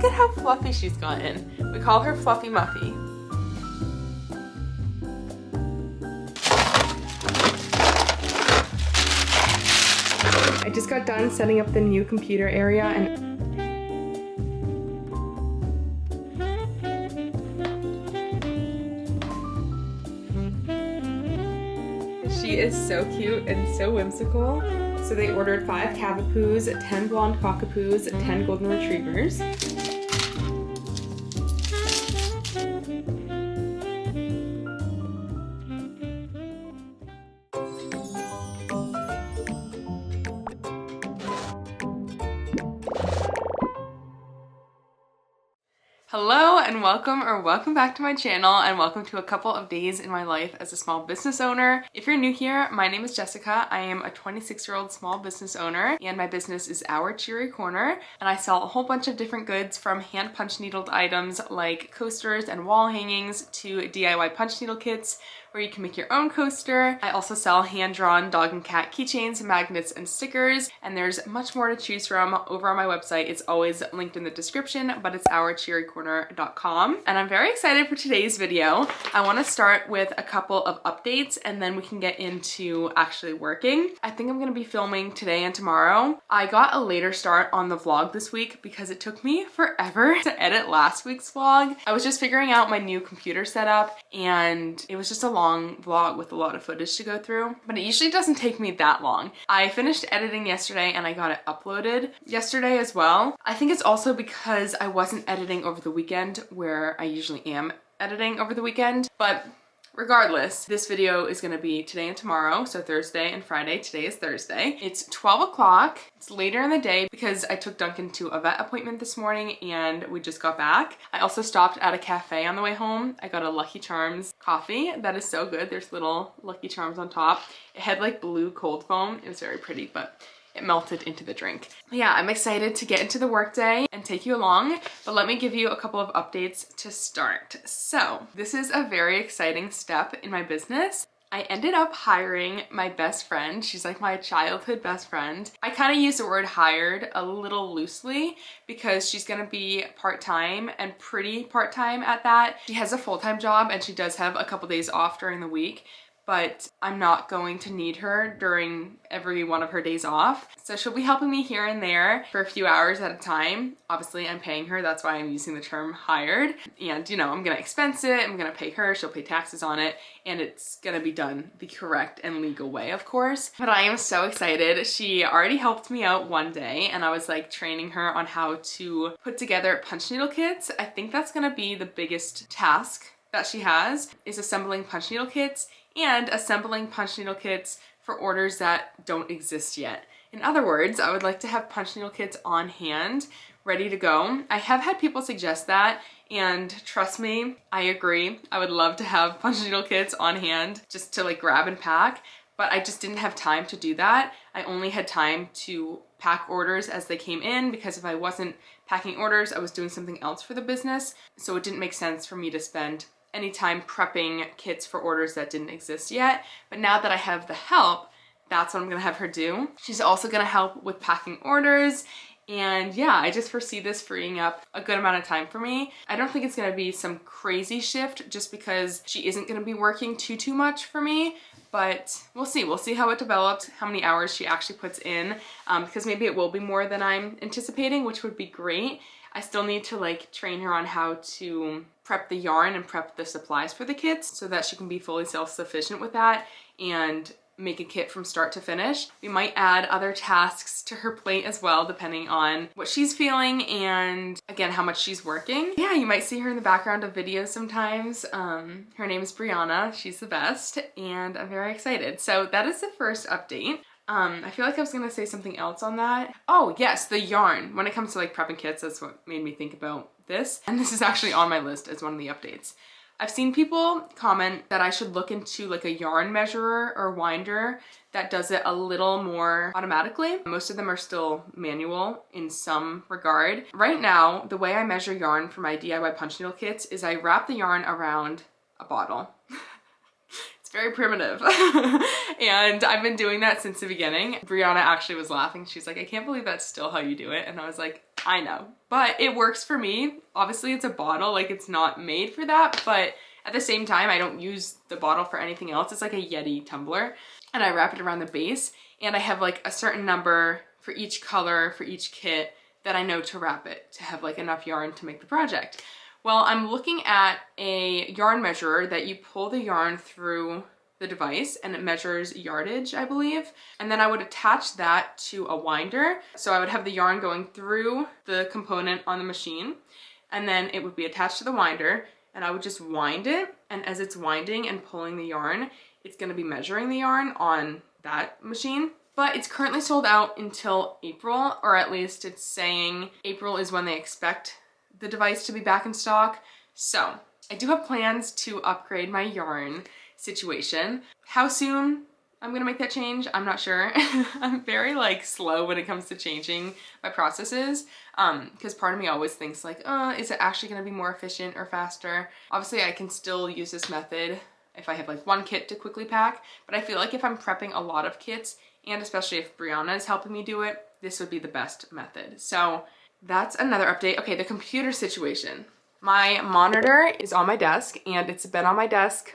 Look at how fluffy she's gotten. We call her Fluffy Muffy. I just got done setting up the new computer area and she is so cute and so whimsical. So they ordered 5 Cavapoos, 10 blonde Cockapoos, 10 golden retrievers. Hello and welcome back to my channel, and welcome to a couple of days in my life as a small business owner. If you're new here, my name is Jessica. I am a 26-year-old small business owner, and my business is our Cheery Corner, and I sell a whole bunch of different goods, from hand punch needled items like coasters and wall hangings to DIY punch needle kits where you can make your own coaster. I also sell hand-drawn dog and cat keychains, magnets, and stickers, and there's much more to choose from over on my website. It's always linked in the description, but it's ourcheerycorner.com. And I'm very excited for today's video. I want to start with a couple of updates, and then we can get into actually working. I think I'm going to be filming today and tomorrow. I got a later start on the vlog this week because it took me forever to edit last week's vlog. I was just figuring out my new computer setup, and it was just a long vlog with a lot of footage to go through, but it usually doesn't take me that long. I finished editing yesterday and I got it uploaded yesterday as well. I think it's also because I wasn't editing over the weekend where I usually am editing over the weekend, but regardless, this video is going to be today and tomorrow, so Thursday and Friday. Today is Thursday. It's 12 o'clock. It's later in the day because I took Duncan to a vet appointment this morning and we just got back. I also stopped at a cafe on the way home. I got a Lucky Charms coffee. That is so good. There's little Lucky Charms on top. It had like blue cold foam. It was very pretty, but it melted into the drink. Yeah, I'm excited to get into the workday and take you along, but let me give you a couple of updates to start. So this is a very exciting step in my business. I ended up hiring my best friend. She's like my childhood best friend. I kind of use the word hired a little loosely because she's gonna be part-time, and pretty part-time at that. She has a full-time job and she does have a couple days off during the week, but I'm not going to need her during every one of her days off. So she'll be helping me here and there for a few hours at a time. Obviously I'm paying her, that's why I'm using the term hired. And you know, I'm gonna expense it, I'm gonna pay her, she'll pay taxes on it, and it's gonna be done the correct and legal way, of course. But I am so excited. She already helped me out one day and I was like training her on how to put together punch needle kits. I think that's gonna be the biggest task that she has, is assembling punch needle kits and assembling punch needle kits for orders that don't exist yet. In other words, I would like to have punch needle kits on hand, ready to go. I have had people suggest that, and trust me, I agree. I would love to have punch needle kits on hand just to like grab and pack, but I just didn't have time to do that. I only had time to pack orders as they came in, because if I wasn't packing orders, I was doing something else for the business. So it didn't make sense for me to spend any time prepping kits for orders that didn't exist yet. But now that I have the help, that's what I'm gonna have her do. She's also gonna help with packing orders. And yeah, I just foresee this freeing up a good amount of time for me. I don't think it's gonna be some crazy shift just because she isn't gonna be working too much for me, but we'll see. We'll see how it develops, how many hours she actually puts in, because maybe it will be more than I'm anticipating, which would be great. I still need to like train her on how to prep the yarn and prep the supplies for the kits so that she can be fully self-sufficient with that and make a kit from start to finish. We might add other tasks to her plate as well, depending on what she's feeling and again, how much she's working. Yeah, you might see her in the background of videos sometimes. Her name is Brianna. She's the best, and I'm very excited. So that is the first update. I feel like I was gonna say something else on that. Oh yes, the yarn. When it comes to like prepping kits, that's what made me think about this. And this is actually on my list as one of the updates. I've seen people comment that I should look into like a yarn measurer or winder that does it a little more automatically. Most of them are still manual in some regard. Right now, the way I measure yarn for my DIY punch needle kits is I wrap the yarn around a bottle. very primitive. And I've been doing that since the beginning. Brianna actually was laughing. She's like, I can't believe that's still how you do it. And I was like, I know, but it works for me. Obviously it's a bottle, like it's not made for that, but at the same time, I don't use the bottle for anything else. It's like a Yeti tumbler, and I wrap it around the base, and I have like a certain number for each color, for each kit that I know to wrap it to have like enough yarn to make the project. Well, I'm looking at a yarn measurer that you pull the yarn through the device and it measures yardage, I believe. And then I would attach that to a winder. So I would have the yarn going through the component on the machine, and then it would be attached to the winder, and I would just wind it. And as it's winding and pulling the yarn, it's gonna be measuring the yarn on that machine. But it's currently sold out until April, or at least it's saying April is when they expect the device to be back in stock. So I do have plans to upgrade my yarn situation. How soon I'm gonna make that change, I'm not sure. I'm very like slow when it comes to changing my processes, because part of me always thinks like, is it actually gonna be more efficient or faster? Obviously I can still use this method if I have like one kit to quickly pack, but I feel like if I'm prepping a lot of kits, and especially if Brianna is helping me do it, this would be the best method. So that's another update. Okay, the computer situation. My monitor is on my desk, and it's been on my desk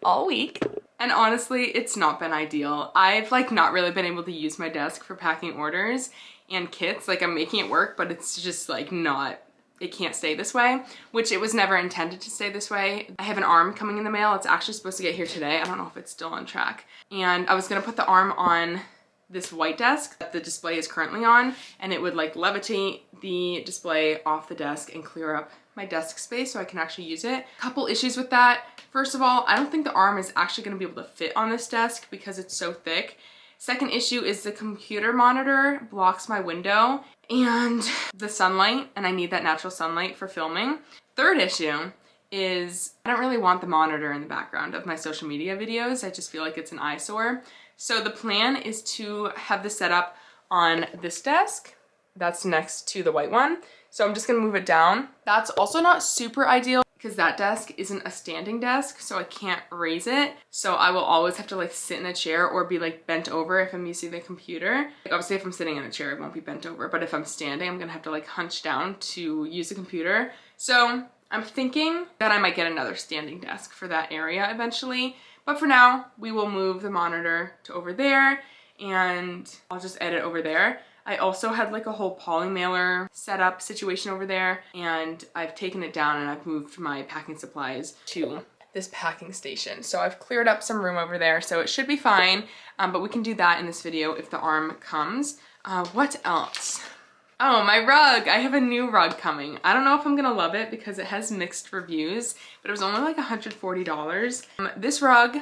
all week. And honestly, it's not been ideal. I've like not really been able to use my desk for packing orders and kits. Like I'm making it work, but it's just like not, it can't stay this way, which it was never intended to stay this way. I have an arm coming in the mail. It's actually supposed to get here today. I don't know if it's still on track. And I was gonna put the arm on this white desk that the display is currently on, and it would like levitate the display off the desk and clear up my desk space so I can actually use it. Couple issues with that. First of all, I don't think the arm is actually gonna be able to fit on this desk because it's so thick. Second issue is the computer monitor blocks my window and the sunlight, and I need that natural sunlight for filming. Third issue is I don't really want the monitor in the background of my social media videos. I just feel like it's an eyesore. So the plan is to have this set up on this desk that's next to the white one. So I'm just gonna move it down. That's also not super ideal because that desk isn't a standing desk, so I can't raise it. So I will always have to like sit in a chair or be like bent over if I'm using the computer. Like obviously if I'm sitting in a chair, I won't be bent over, but if I'm standing, I'm gonna have to like hunch down to use the computer. So I'm thinking that I might get another standing desk for that area eventually. But for now, we will move the monitor to over there, and I'll just edit over there. I also had like a whole poly mailer setup situation over there, and I've taken it down and I've moved my packing supplies to this packing station. So I've cleared up some room over there, so it should be fine, but we can do that in this video if the arm comes. What else? Oh, my rug. I have a new rug coming. I don't know if I'm gonna love it because it has mixed reviews, but it was only like $140. This rug,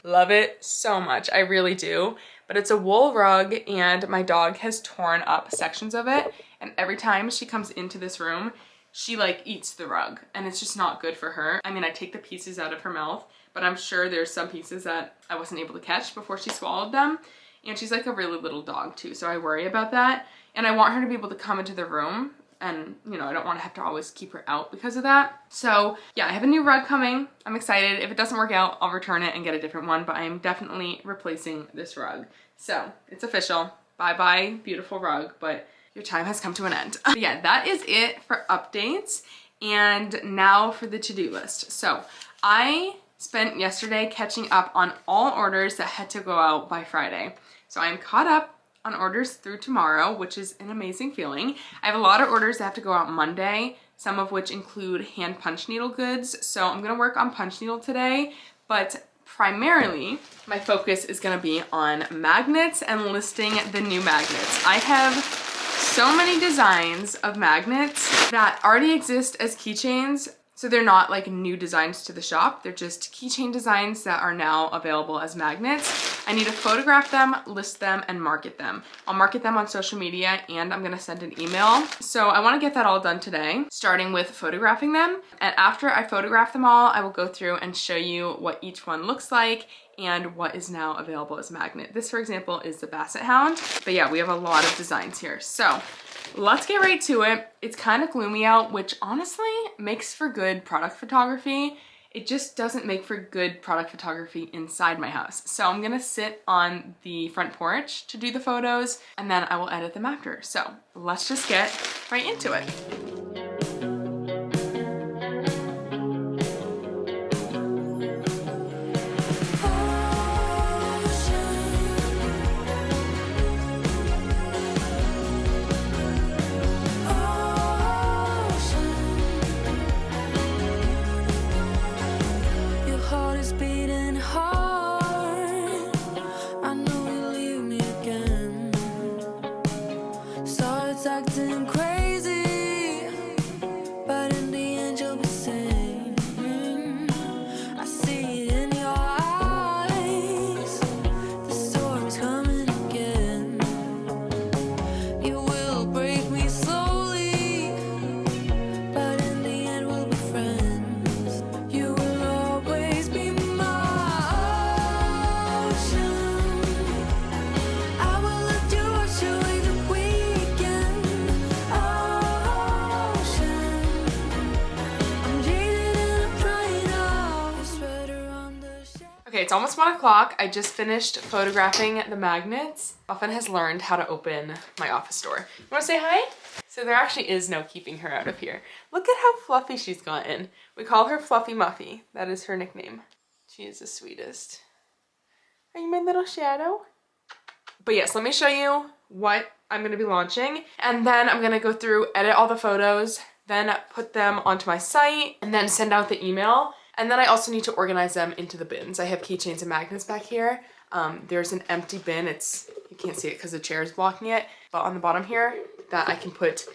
love it so much. I really do. But it's a wool rug, and my dog has torn up sections of it, and every time she comes into this room, she like eats the rug, and it's just not good for her. I mean, I take the pieces out of her mouth, but I'm sure there's some pieces that I wasn't able to catch before she swallowed them. And she's like a really little dog too, so I worry about that. And I want her to be able to come into the room, and you know, I don't want to have to always keep her out because of that. So yeah, I have a new rug coming. I'm excited. If it doesn't work out, I'll return it and get a different one, but I am definitely replacing this rug. So it's official. Bye-bye, beautiful rug, but your time has come to an end. But yeah, that is it for updates. And now for the to-do list. So I spent yesterday catching up on all orders that had to go out by Friday. So I'm caught up on orders through tomorrow, which is an amazing feeling. I have a lot of orders that have to go out Monday, some of which include hand punch needle goods. So I'm gonna work on punch needle today, but primarily my focus is gonna be on magnets and listing the new magnets. I have so many designs of magnets that already exist as keychains. So they're not like new designs to the shop. They're just keychain designs that are now available as magnets. I need to photograph them, list them, and market them. I'll market them on social media, and I'm gonna send an email. So I wanna get that all done today, starting with photographing them. And after I photograph them all, I will go through and show you what each one looks like and what is now available as magnet. This, for example, is the Basset Hound. But yeah, we have a lot of designs here. So let's get right to it. It's kind of gloomy out, which honestly makes for good product photography. it just doesn't make for good product photography inside my house. So I'm gonna sit on the front porch to do the photos, and then I will edit them after. So let's just get right into it. Okay, it's almost 1 o'clock. I just finished photographing the magnets. Muffin has learned how to open my office door. You wanna say hi? So there actually is no keeping her out of here. Look at how fluffy she's gotten. We call her Fluffy Muffy. That is her nickname. She is the sweetest. Are you my little shadow? But yes, let me show you what I'm gonna be launching. And then I'm gonna go through, edit all the photos, then put them onto my site, and then send out the email. And then I also need to organize them into the bins. I have keychains and magnets back here. There's an empty bin. You can't see it because the chair is blocking it, but on the bottom here that I can put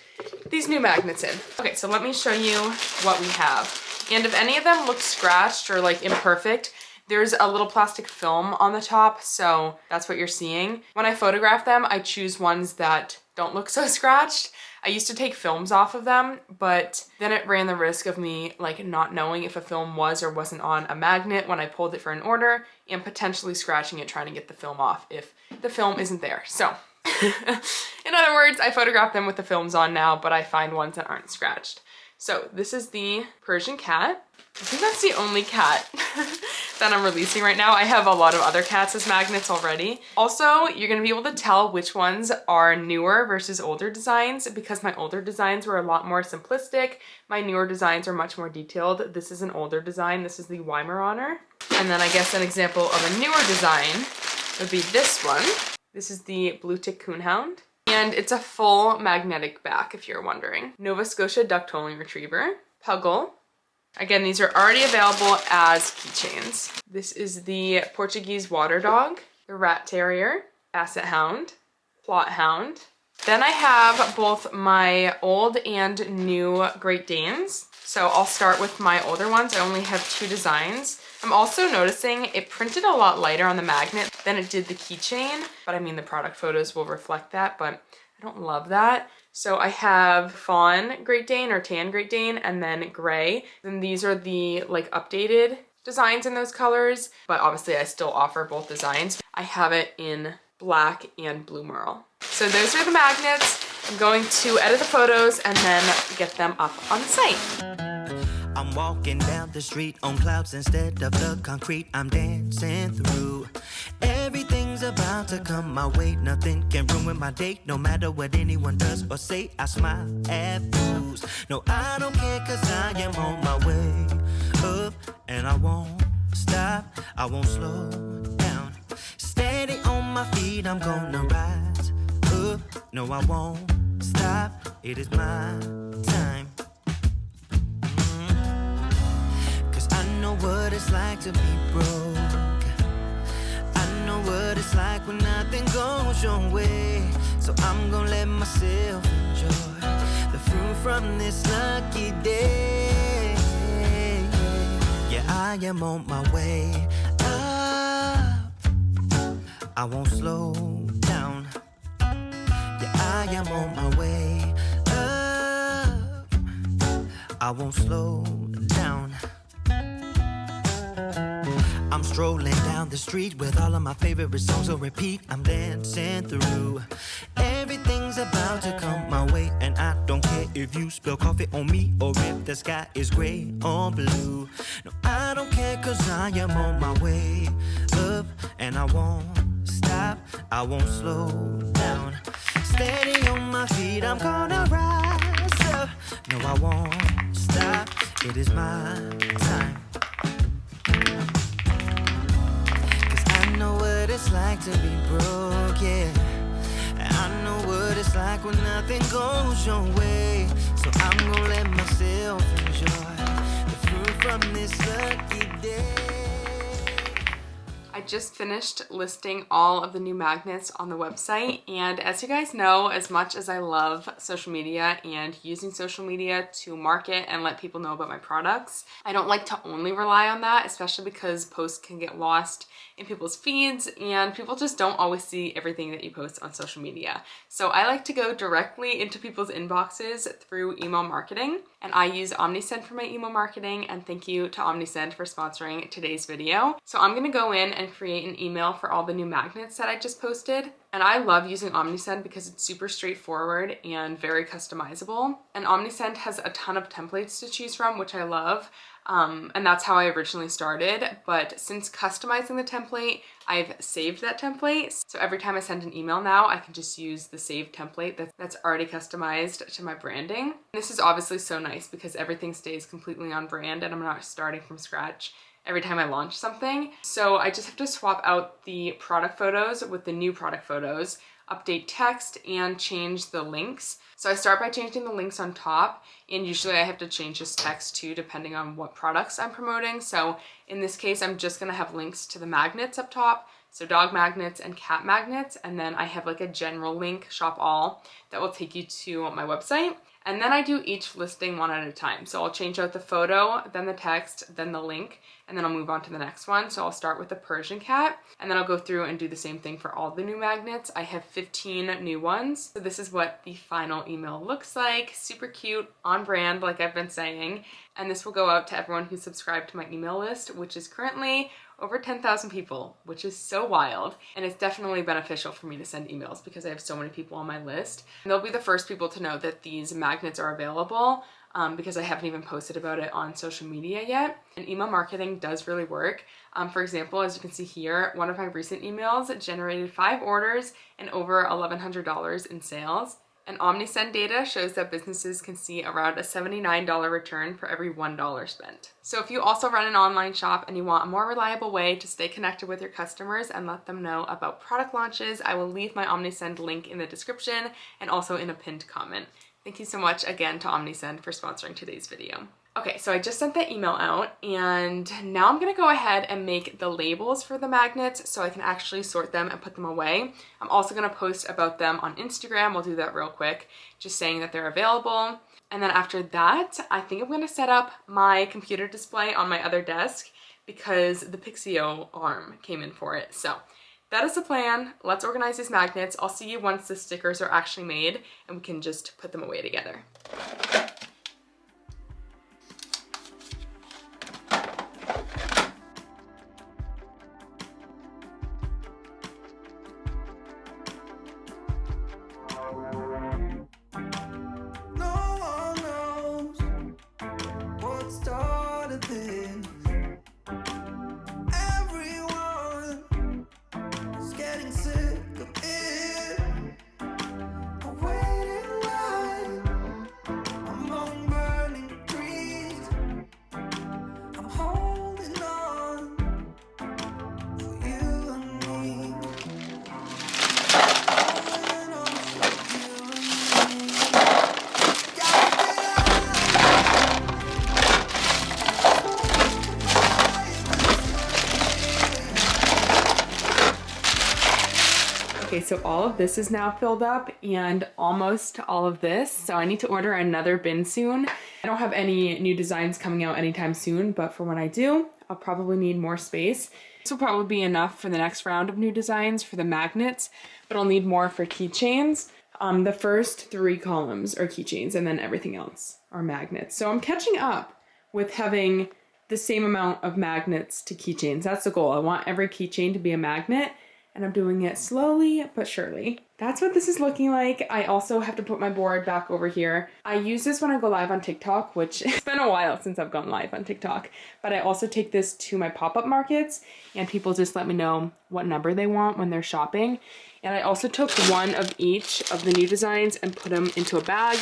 these new magnets in. Okay, so let me show you what we have. And if any of them look scratched or like imperfect, there's a little plastic film on the top, so that's what you're seeing. When I photograph them, I choose ones that don't look so scratched. I used to take films off of them, but then it ran the risk of me like not knowing if a film was or wasn't on a magnet when I pulled it for an order, and potentially scratching it trying to get the film off if the film isn't there. So in other words, I photograph them with the films on now, but I find ones that aren't scratched. So this is the Persian cat. I think that's the only cat that I'm releasing right now. I have a lot of other cats as magnets already. Also, you're gonna be able to tell which ones are newer versus older designs because my older designs were a lot more simplistic. My newer designs are much more detailed. This is an older design. This is the Weimaraner. And then I guess an example of a newer design would be this one. This is the Blue Tick Coonhound. And it's a full magnetic back, if you're wondering. Nova Scotia Duck Tolling Retriever. Puggle. Again, these are already available as keychains. This is the Portuguese Water Dog, the Rat Terrier, Basset Hound, Plot Hound. Then I have both my old and new Great Danes. So I'll start with my older ones. I only have 2 designs. I'm also noticing it printed a lot lighter on the magnet than it did the keychain, but I mean the product photos will reflect that, but I don't love that. So I have fawn Great Dane or tan Great Dane and then gray. And these are the like updated designs in those colors, but obviously I still offer both designs. I have it in black and blue merle. So those are the magnets. I'm going to edit the photos and then get them up on the site. I'm walking down the street on clouds instead of the concrete I'm dancing through. Everything's about to come my way. Nothing can ruin my day. No matter what anyone does or say, I smile at fools. No, I don't care cause I am on my way up. And I won't stop, I won't slow down. Steady on my feet, I'm gonna rise up. No, I won't stop, it is my time. Know what it's like to be broke. I know what it's like when nothing goes your way. So I'm gonna let myself enjoy the fruit from this lucky day. Yeah, I am on my way up. I won't slow down. Yeah, I am on my way up. I won't slow down. I'm strolling down the street with all of my favorite songs on repeat. I'm dancing through. Everything's about to come my way, and I don't care if you spill coffee on me or if the sky is gray or blue. No, I don't care, cause I am on my way up, and I won't stop, I won't slow down. Steady on my feet, I'm gonna rise up. No, I won't stop, it is my time. Cause I know what it's like to be broke, yeah. I know what it's like when nothing goes your way. So I'm gonna let myself enjoy the fruit from this lucky day. I just finished listing all of the new magnets on the website, and as you guys know, as much as I love social media and using social media to market and let people know about my products, I don't like to only rely on that, especially because posts can get lost in people's feeds and people just don't always see everything that you post on social media. So I like to go directly into people's inboxes through email marketing, and I use OmniSend for my email marketing, and thank you to OmniSend for sponsoring today's video. So I'm gonna go in and create an email for all the new magnets that I just posted. And I love using OmniSend because it's super straightforward and very customizable. And OmniSend has a ton of templates to choose from, which I love. And that's how I originally started. But since customizing the template, I've saved that template. So every time I send an email now, I can just use the saved template that's already customized to my branding. And this is obviously so nice because everything stays completely on brand and I'm not starting from scratch every time I launch something. So I just have to swap out the product photos with the new product photos, update text, and change the links. So I start by changing the links on top, and usually I have to change this text too depending on what products I'm promoting. So in this case, I'm just gonna have links to the magnets up top, so dog magnets and cat magnets, and then I have like a general link, shop all, that will take you to my website. And then I do each listing one at a time. So I'll change out the photo, then the text, then the link, and then I'll move on to the next one. So I'll start with the Persian cat, and then I'll go through and do the same thing for all the new magnets. I have 15 new ones. So this is what the final email looks like. Super cute, on brand, like I've been saying. And this will go out to everyone who's subscribed to my email list, which is currently over 10,000 people, which is so wild. And it's definitely beneficial for me to send emails because I have so many people on my list. And they'll be the first people to know that these magnets are available because I haven't even posted about it on social media yet. And email marketing does really work. For example, as you can see here, one of my recent emails generated 5 orders and over $1,100 in sales. And OmniSend data shows that businesses can see around a $79 return for every $1 spent. So if you also run an online shop and you want a more reliable way to stay connected with your customers and let them know about product launches, I will leave my OmniSend link in the description and also in a pinned comment. Thank you so much again to OmniSend for sponsoring today's video. Okay, so I just sent that email out, and now I'm gonna go ahead and make the labels for the magnets so I can actually sort them and put them away. I'm also gonna post about them on Instagram. I'll do that real quick, just saying that they're available. And then after that, I think I'm gonna set up my computer display on my other desk because the P.O arm came in for it. So that is the plan. Let's organize these magnets. I'll see you once the stickers are actually made and we can just put them away together. Okay, so all of this is now filled up and almost all of this. So I need to order another bin soon. I don't have any new designs coming out anytime soon, but for when I do, I'll probably need more space. This will probably be enough for the next round of new designs for the magnets, but I'll need more for keychains. The first 3 columns are keychains and then everything else are magnets. So I'm catching up with having the same amount of magnets to keychains. That's the goal. I want every keychain to be a magnet, and I'm doing it slowly but surely. that's what this is looking like. I also have to put my board back over here. I use this when I go live on TikTok, which it's been a while since I've gone live on TikTok, but I also take this to my pop-up markets and people just let me know what number they want when they're shopping. And I also took one of each of the new designs and put them into a bag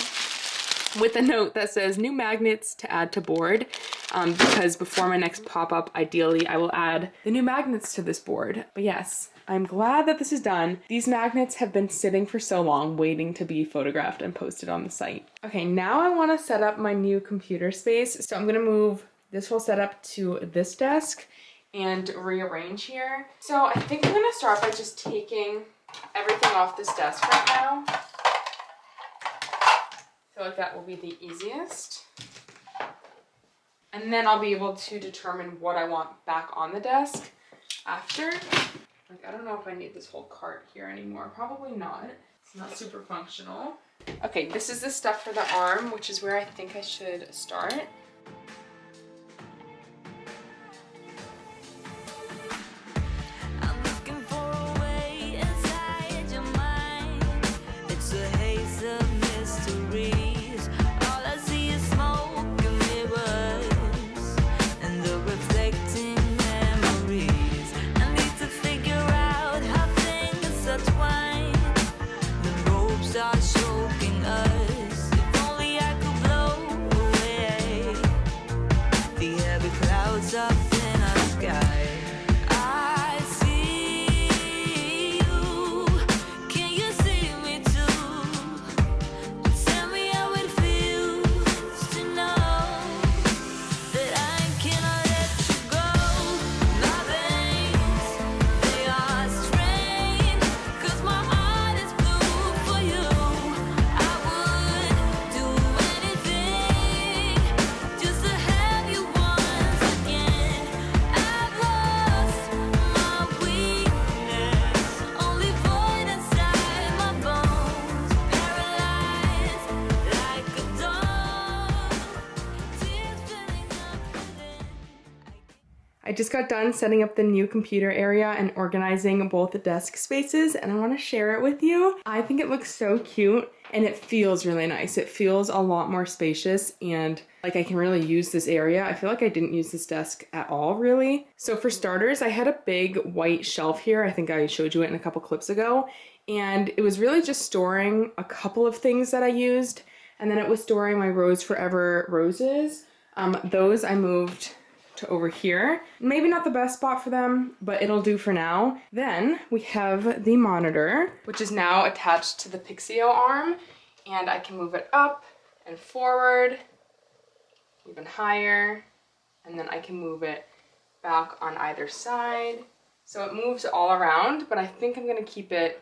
with a note that says new magnets to add to board, because before my next pop-up, ideally I will add the new magnets to this board. But yes, I'm glad that this is done. These magnets have been sitting for so long waiting to be photographed and posted on the site. Okay, now I want to set up my new computer space. So I'm going to move this whole setup to this desk and rearrange here. So I think I'm going to start by just taking everything off this desk right now. I feel like that will be the easiest. And then I'll be able to determine what I want back on the desk after. Like, I don't know if I need this whole cart here anymore. Probably not. It's not super functional. Okay, this is the stuff for the arm, which is where I think I should start. I just got done setting up the new computer area and organizing both the desk spaces, and I want to share it with you. I think it looks so cute and it feels really nice. It feels a lot more spacious and like I can really use this area. I feel like I didn't use this desk at all really. So for starters, I had a big white shelf here. I think I showed you it in a couple clips ago, and it was really just storing a couple of things that I used, and then it was storing my Rose Forever roses. Those I moved to over here. Maybe not the best spot for them, but it'll do for now. Then we have the monitor, which is now attached to the Pixio arm, and I can move it up and forward, even higher, and then I can move it back on either side. So it moves all around, but I think I'm gonna keep it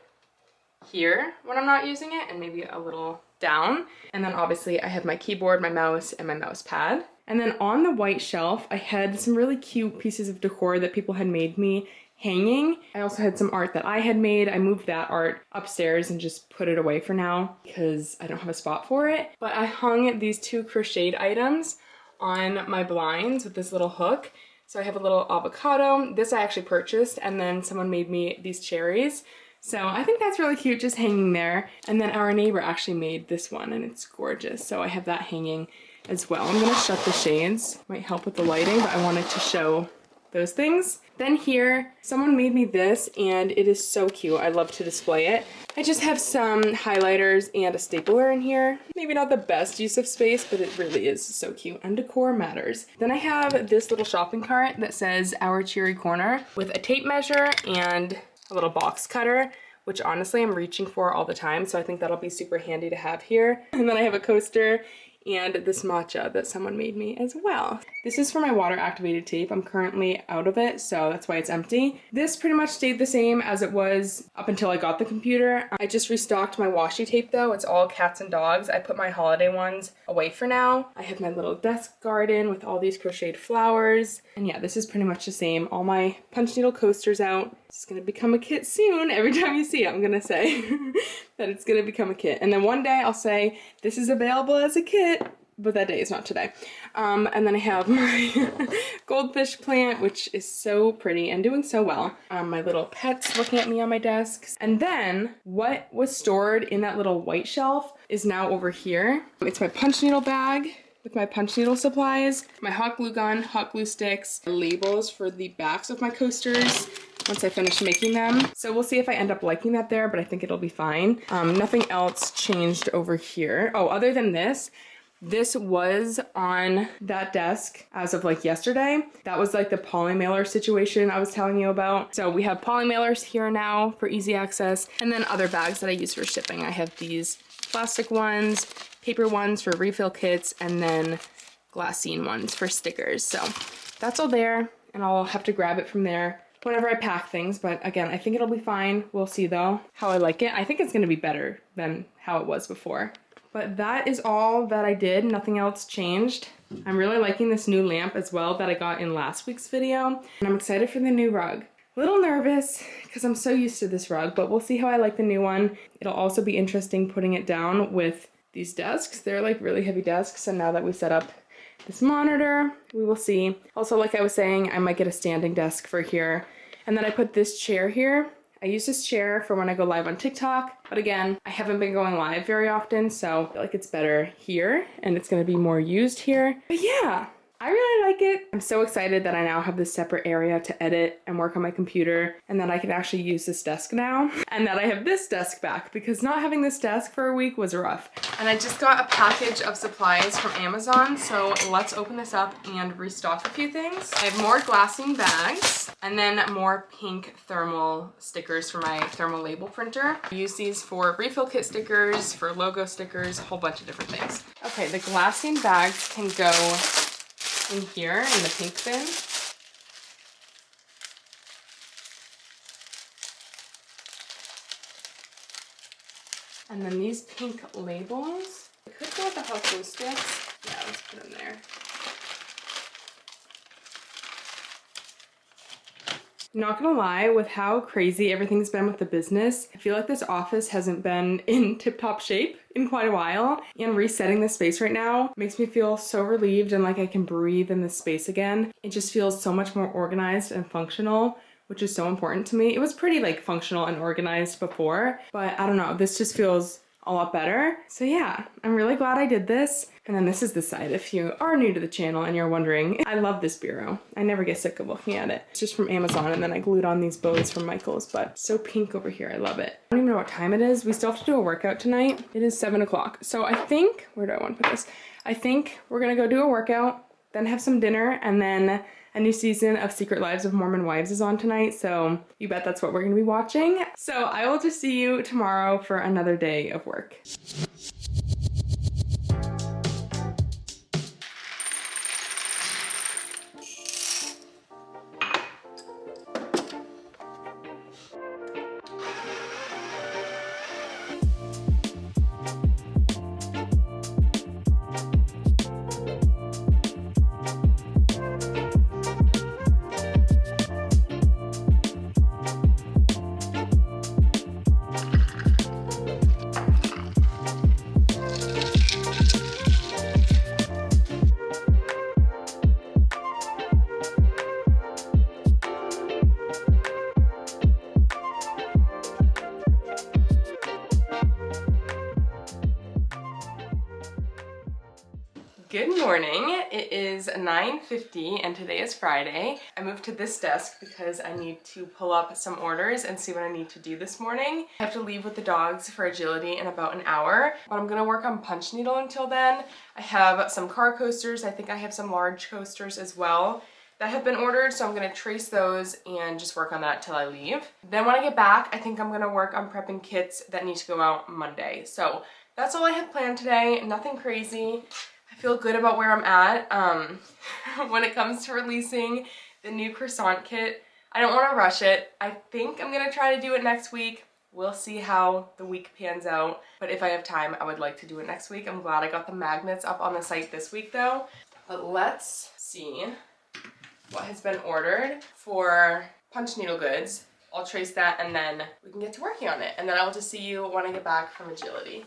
here when I'm not using it and maybe a little down. And then obviously I have my keyboard, my mouse, and my mouse pad. And then on the white shelf, I had some really cute pieces of decor that people had made me hanging. I also had some art that I had made. I moved that art upstairs and just put it away for now because I don't have a spot for it. But I hung these two crocheted items on my blinds with this little hook. So I have a little avocado. This I actually purchased, and then someone made me these cherries. So I think that's really cute, just hanging there. And then our neighbor actually made this one, and it's gorgeous. So I have that hanging as well. I'm gonna shut the shades, might help with the lighting, but I wanted to show those things. Then here, someone made me this, and it is so cute. I love to display it. I just have some highlighters and a stapler in here. Maybe not the best use of space, but it really is so cute, and decor matters. Then I have this little shopping cart that says Our Cheery Corner with a tape measure and a little box cutter, which honestly I'm reaching for all the time, so I think that'll be super handy to have here. And then I have a coaster and this matcha that someone made me as well. This is for my water activated tape. I'm currently out of it, so that's why it's empty. This pretty much stayed the same as it was up until I got the computer. I just restocked my washi tape though. It's all cats and dogs. I put my holiday ones away for now. I have my little desk garden with all these crocheted flowers. And yeah, this is pretty much the same. All my punch needle coasters out. It's gonna become a kit soon. Every time you see it, I'm gonna say that it's gonna become a kit. And then one day I'll say, this is available as a kit. but that day is not today. And then I have my goldfish plant, which is so pretty and doing so well. My little pets looking at me on my desks. And then what was stored in that little white shelf is now over here. It's my punch needle bag with my punch needle supplies, my hot glue gun, hot glue sticks, labels for the backs of my coasters once I finish making them. So we'll see if I end up liking that there, but I think it'll be fine. Nothing else changed over here. Oh, other than this was on that desk as of like yesterday. That was like the poly mailer situation I was telling you about. So we have poly mailers here now for easy access, and then other bags that I use for shipping. I have these plastic ones, paper ones for refill kits, and then glassine ones for stickers. So that's all there, and I'll have to grab it from there whenever I pack things. But again, I think it'll be fine. We'll see though how I like it. I think it's gonna be better than how it was before. But that is all that I did. Nothing else changed. I'm really liking this new lamp as well that I got in last week's video. And I'm excited for the new rug. A little nervous because I'm so used to this rug, but we'll see how I like the new one. It'll also be interesting putting it down with these desks. They're like really heavy desks, and now that we set up this monitor, we will see. Also, like I was saying, I might get a standing desk for here. And then I put this chair here. I use this chair for when I go live on TikTok, but again, I haven't been going live very often, so I feel like it's better here, and it's gonna be more used here. But yeah, I really like it. I'm so excited that I now have this separate area to edit and work on my computer, and that I can actually use this desk now, and that I have this desk back, because not having this desk for a week was rough. And I just got a package of supplies from Amazon, so let's open this up and restock a few things. I have more glassine bags, and then more pink thermal stickers for my thermal label printer. I use these for refill kit stickers, for logo stickers, a whole bunch of different things. Okay, the glassine bags can go in here in the pink bin. And then these pink labels. I could go with the hot glue sticks. Yeah, let's put them there. Not gonna lie, with how crazy everything's been with the business, I feel like this office hasn't been in tip-top shape in quite a while, and resetting this space right now makes me feel so relieved and like I can breathe in this space again. It just feels so much more organized and functional, which is so important to me. It was pretty like functional and organized before, but I don't know, this just feels a lot better. So yeah, I'm really glad I did this. And then this is the side. If you are new to the channel and you're wondering, I love this bureau. I never get sick of looking at it. It's just from Amazon, and then I glued on these bows from Michael's, but so pink over here. I love it. I don't even know what time it is. We still have to do a workout tonight. It is 7 o'clock. So I think, where do I want to put this? I think we're gonna go do a workout, then have some dinner, and then a new season of Secret Lives of Mormon Wives is on tonight, so you bet that's what we're gonna be watching. So I will just see you tomorrow for another day of work. Good morning. It is 9:50 and today is Friday. I moved to this desk because I need to pull up some orders and see what I need to do this morning. I have to leave with the dogs for agility in about an hour, but I'm gonna work on punch needle until then. I have some car coasters. I think I have some large coasters as well that have been ordered, so I'm gonna trace those and just work on that till I leave. Then when I get back, I think I'm gonna work on prepping kits that need to go out Monday. So that's all I have planned today, nothing crazy. I feel good about where I'm at when it comes to releasing the new croissant kit. I don't want to rush it. I think I'm going to try to do it next week. We'll see how the week pans out. But if I have time, I would like to do it next week. I'm glad I got the magnets up on the site this week though. But let's see what has been ordered for punch needle goods. I'll trace that and then we can get to working on it. And then I'll just see you when I get back from agility.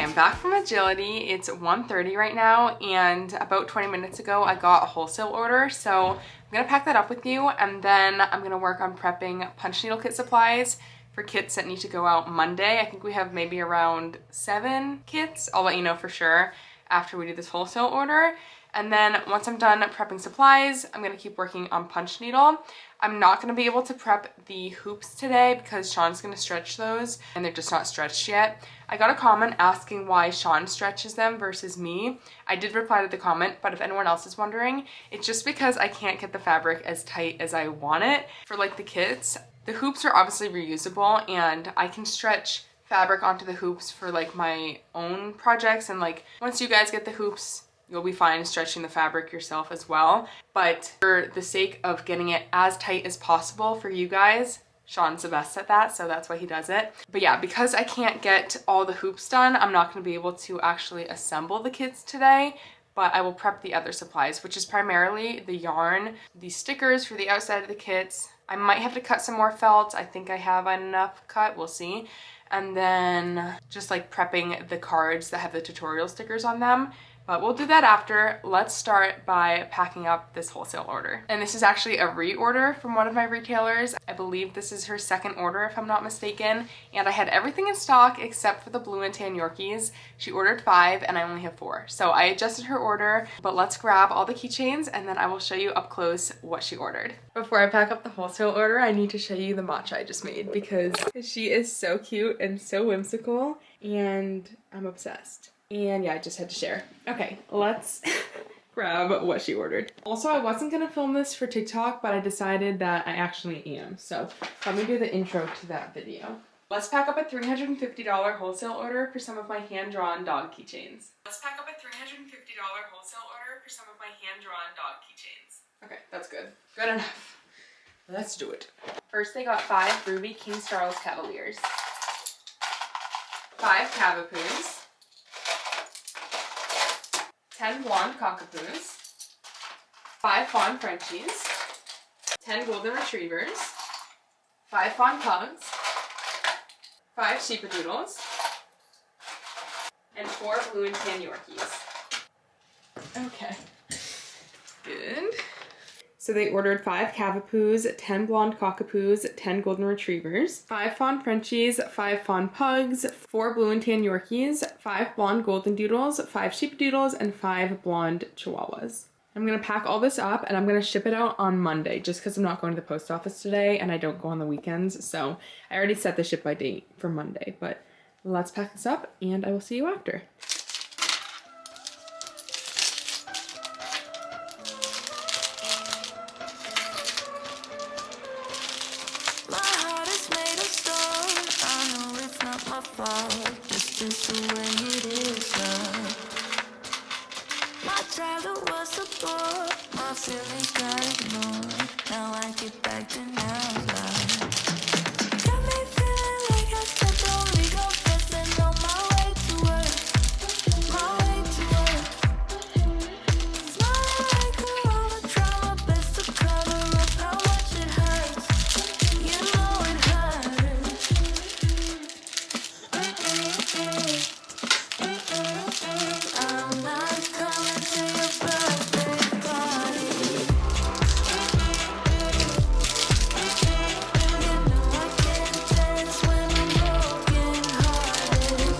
I'm back from agility. It's 1:30 right now, and about 20 minutes ago I got a wholesale order, so I'm gonna pack that up with you, and then I'm gonna work on prepping punch needle kit supplies for kits that need to go out Monday. I think we have maybe around 7 kits. I'll let you know for sure after we do this wholesale order. And then once I'm done prepping supplies, I'm gonna keep working on punch needle. I'm not gonna be able to prep the hoops today because Sean's gonna stretch those and they're just not stretched yet. I got a comment asking why Sean stretches them versus me. I did reply to the comment, but if anyone else is wondering, it's just because I can't get the fabric as tight as I want it for like the kits. The hoops are obviously reusable and I can stretch fabric onto the hoops for like my own projects, and like once you guys get the hoops, you'll be fine stretching the fabric yourself as well. But for the sake of getting it as tight as possible for you guys, Sean's the best at that, so that's why he does it. But yeah, because I can't get all the hoops done, I'm not gonna be able to actually assemble the kits today, but I will prep the other supplies, which is primarily the yarn, the stickers for the outside of the kits. I might have to cut some more felt. I think I have enough cut, we'll see. And then just like prepping the cards that have the tutorial stickers on them. But we'll do that after. Let's start by packing up this wholesale order. And this is actually a reorder from one of my retailers. I believe this is her second order if I'm not mistaken. And I had everything in stock except for the blue and tan Yorkies. She ordered 5 and I only have 4. So I adjusted her order, but let's grab all the keychains and then I will show you up close what she ordered. Before I pack up the wholesale order, I need to show you the matcha I just made because she is so cute and so whimsical and I'm obsessed. And yeah, I just had to share. Okay, let's grab what she ordered. Also, I wasn't gonna film this for TikTok, but I decided that I actually am. So let me do the intro to that video. Let's pack up a $350 wholesale order for some of my hand-drawn dog keychains. Let's pack up a $350 wholesale order for some of my hand-drawn dog keychains. Okay, that's good. Good enough. Let's do it. First, they got 5 Ruby King Charles Cavaliers, 5 Cavapoos, 10 blonde cockapoos, 5 fawn Frenchies, 10 golden retrievers, 5 fawn pugs, 5 sheepadoodles, and 4 blue and tan Yorkies. Okay, good. So they ordered 5 Cavapoos, 10 blonde cockapoos, 10 golden retrievers, 5 fawn Frenchies, 5 fawn pugs, 4 blue and tan Yorkies, 5 blonde golden doodles, 5 sheepadoodles, and 5 blonde chihuahuas. I'm gonna pack all this up and I'm gonna ship it out on Monday just because I'm not going to the post office today and I don't go on the weekends. So I already set the ship by date for Monday, but let's pack this up and I will see you after. Just the way it is now. My childhood was a bore, my feelings got ignored. Now I get back to now. Got me feeling like I stepped on legal stressing on my way to work. My way to work. Smiling like we're over, try my best to cover up how much it hurts. You know it hurts. I'm not coming to your birthday party. You know I can't dance when I'm broken hearted.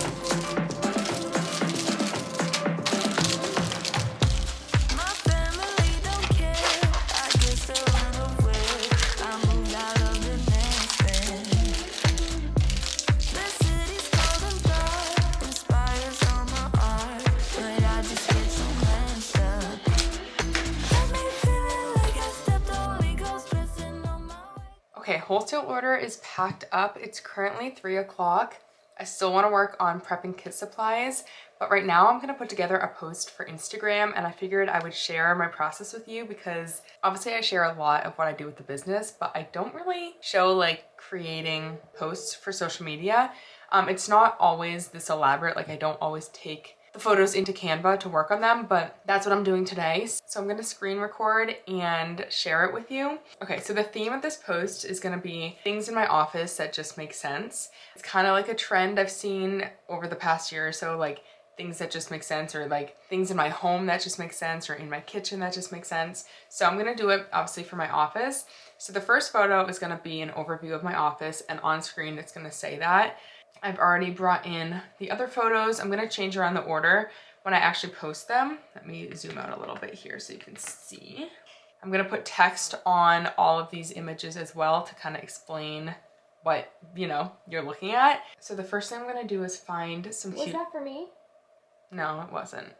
My family don't care. I guess they'll run away. I moved out of the nest. The city's cold and dark, inspires all my art, but I just get so messed up. Got me feeling like I stepped on legal stressing on my way. Okay, wholesale order is packed up. It's currently 3 o'clock. I still want to work on prepping kit supplies, but right now I'm going to put together a post for Instagram and I figured I would share my process with you because obviously I share a lot of what I do with the business, but I don't really show like creating posts for social media. It's not always this elaborate, like I don't always take the photos into Canva to work on them, but that's what I'm doing today. So I'm gonna screen record and share it with you. Okay, so the theme of this post is gonna be things in my office that just make sense. It's kind of like a trend I've seen over the past year or so, like things that just make sense, or like things in my home that just make sense, or in my kitchen that just make sense. So I'm gonna do it obviously for my office. So the first photo is gonna be an overview of my office, and on screen it's gonna say that. I've already brought in the other photos. I'm gonna change around the order when I actually post them. Let me zoom out a little bit here so you can see. I'm gonna put text on all of these images as well to kind of explain what, you know, you're looking at. So the first thing I'm gonna do is find some cute... Was that for me? No, it wasn't.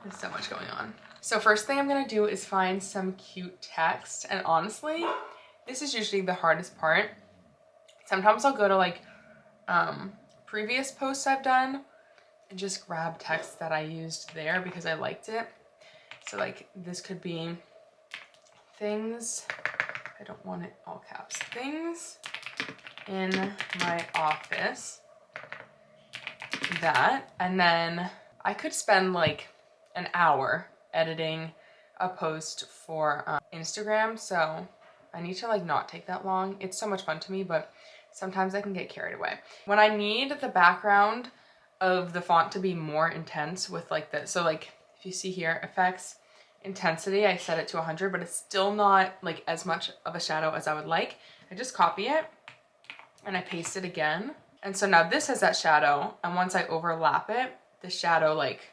There's so much going on. So first thing I'm gonna do is find some cute text, and honestly, this is usually the hardest part. Sometimes I'll go to like previous posts I've done and just grab text that I used there because I liked it. So like this could be things, I don't want it all caps, things in my office that, and then I could spend like an hour editing a post for Instagram, so I need to like not take that long. It's so much fun to me, but sometimes I can get carried away. When I need the background of the font to be more intense with like this, so like if you see here, effects, intensity, I set it to 100, but it's still not like as much of a shadow as I would like. I just copy it and I paste it again. And so now this has that shadow, and once I overlap it, the shadow like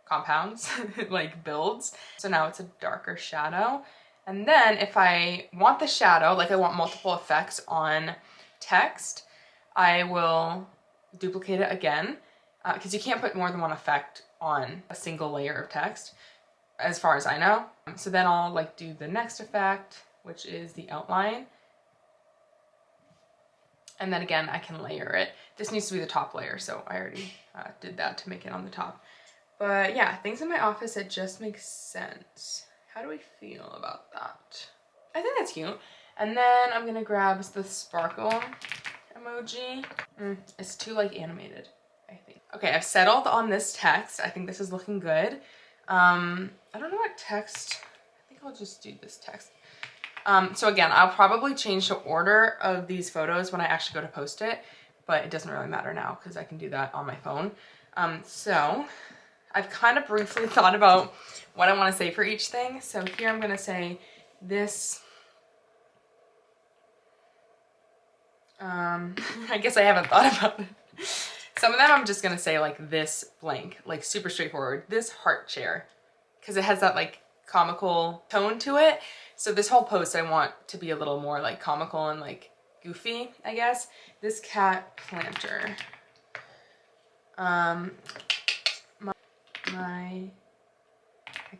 compounds, it like builds. So now it's a darker shadow. And then if I want the shadow, like I want multiple effects on text, I will duplicate it again, because you can't put more than one effect on a single layer of text, as far as I know. So then I'll like do the next effect, which is the outline. And then again, I can layer it. This needs to be the top layer, so I already did that to make it on the top. But yeah, things in my office that just make sense. How do we feel about that? I think that's cute. And then I'm gonna grab the sparkle emoji. It's too like animated, I think. Okay, I've settled on this text. I think this is looking good. I don't know what text. I think I'll just do this text. So again, I'll probably change the order of these photos when I actually go to post it, but it doesn't really matter now because I can do that on my phone. So I've kind of briefly thought about what I want to say for each thing. So here I'm going to say this. I guess I haven't thought about it. Some of them I'm just going to say like this blank, like super straightforward. This heart chair, because it has that like comical tone to it. So this whole post I want to be a little more like comical and like goofy, I guess. This cat planter. I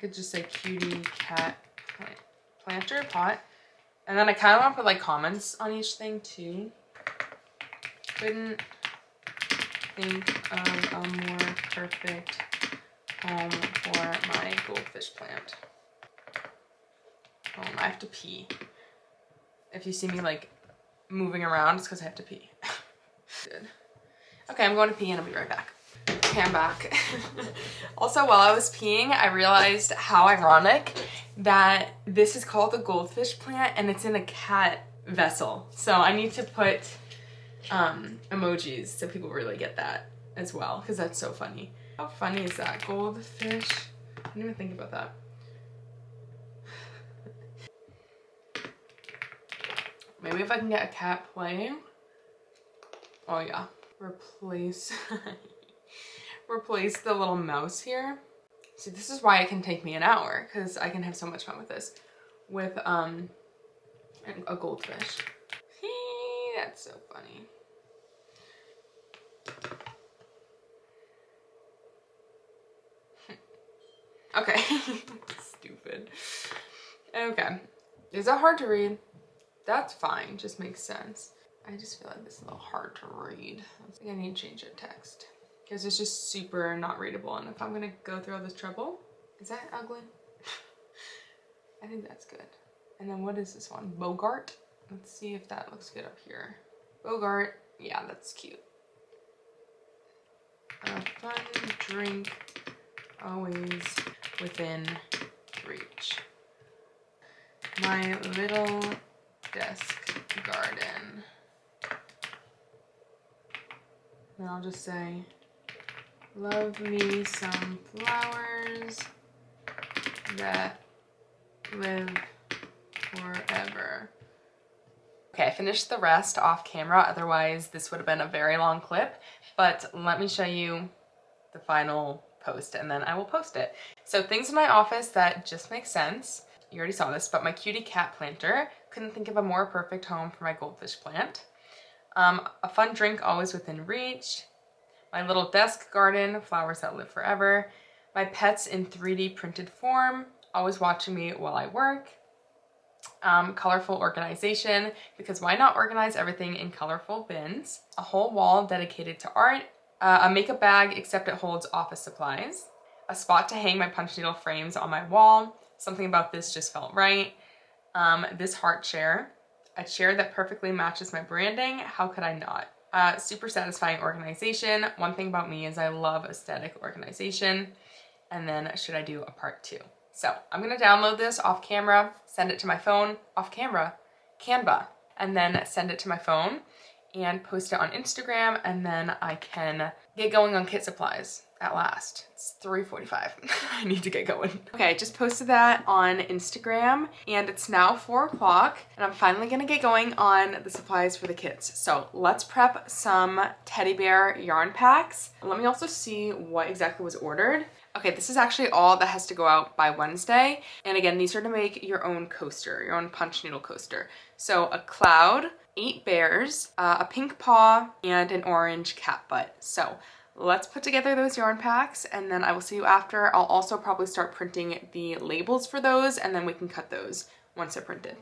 could just say cutie cat planter pot. And then I kind of want to put like comments on each thing too. Couldn't think of a more perfect home for my goldfish plant. I have to pee. If you see me like moving around, it's because I have to pee. Good. Okay, I'm going to pee and I'll be right back. Okay, I'm back. Also, while I was peeing, I realized how ironic that this is called a goldfish plant and it's in a cat vessel. So I need to put emojis so people really get that as well, because that's so funny. How funny is that? Goldfish. I didn't even think about that. Maybe if I can get a cat playing. Oh yeah. Replace the little mouse here. See, this is why it can take me an hour, because I can have so much fun with this. With a goldfish. That's so funny. Okay. Stupid. Okay. Is that hard to read? That's fine, just makes sense. I just feel like this is a little hard to read. I think I need to change the text because it's just super not readable. And if I'm gonna go through all this trouble, is that ugly? I think that's good. And then what is this one? Bogart? Let's see if that looks good up here. Bogart. Yeah, that's cute. A fun drink, always within reach. My little desk garden. And I'll just say, love me some flowers that live forever. Okay, I finished the rest off camera, otherwise this would have been a very long clip, but let me show you the final post and then I will post it. So things in my office that just make sense. You already saw this, but my cutie cat planter. Couldn't think of a more perfect home for my goldfish plant. A fun drink always within reach. My little desk garden, flowers that live forever. My pets in 3D printed form, always watching me while I work. Colorful organization, because why not organize everything in colorful bins? A whole wall dedicated to art. A makeup bag, except it holds office supplies. A spot to hang my punch needle frames on my wall. Something about this just felt right. This heart chair. A chair that perfectly matches my branding. How could I not? Super satisfying organization. One thing about me is I love aesthetic organization. And then should I do a part 2? So I'm gonna download this off camera, send it to my phone, off camera, Canva, and then send it to my phone and post it on Instagram, and then I can get going on kit supplies at last. It's 3:45. I need to get going. Okay, I just posted that on Instagram and it's now 4 o'clock and I'm finally gonna get going on the supplies for the kids. So let's prep some teddy bear yarn packs. Let me also see what exactly was ordered. Okay, this is actually all that has to go out by Wednesday. And again, these are to make your own coaster, your own punch needle coaster. So a cloud, 8 bears, a pink paw, and an orange cat butt. So let's put together those yarn packs and then I will see you after. I'll also probably start printing the labels for those and then we can cut those once they're printed.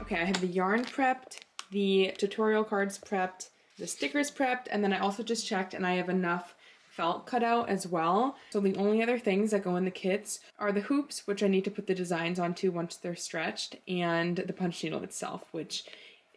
Okay, I have the yarn prepped, the tutorial cards prepped, the stickers prepped, and then I also just checked and I have enough felt cut out as well. So the only other things that go in the kits are the hoops, which I need to put the designs onto once they're stretched, and the punch needle itself, which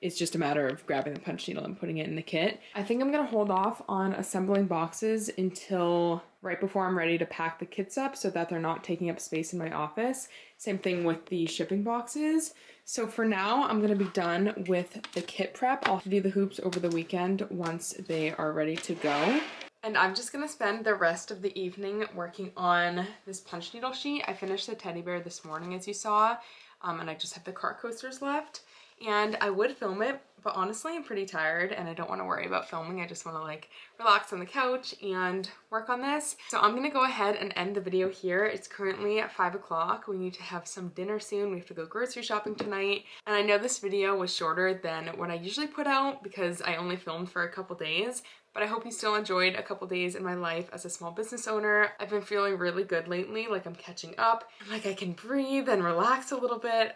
is just a matter of grabbing the punch needle and putting it in the kit. I think I'm gonna hold off on assembling boxes until right before I'm ready to pack the kits up so that they're not taking up space in my office. Same thing with the shipping boxes. So for now, I'm gonna be done with the kit prep. I'll do the hoops over the weekend once they are ready to go. And I'm just gonna spend the rest of the evening working on this punch needle sheet. I finished the teddy bear this morning, as you saw, and I just have the car coasters left. And I would film it, but honestly I'm pretty tired and I don't want to worry about filming. I just want to like relax on the couch and work on this. So I'm gonna go ahead and end the video here. It's currently at 5 o'clock. We need to have some dinner soon. We have to go grocery shopping tonight. And I know this video was shorter than what I usually put out because I only filmed for a couple days. But I hope you still enjoyed a couple days in my life as a small business owner. I've been feeling really good lately, like I'm catching up, like I can breathe and relax a little bit.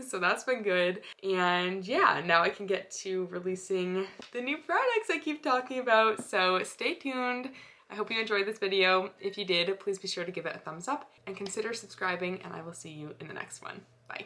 So that's been good. And yeah, now I can get to releasing the new products I keep talking about. So stay tuned. I hope you enjoyed this video. If you did, please be sure to give it a thumbs up and consider subscribing, and I will see you in the next one. Bye.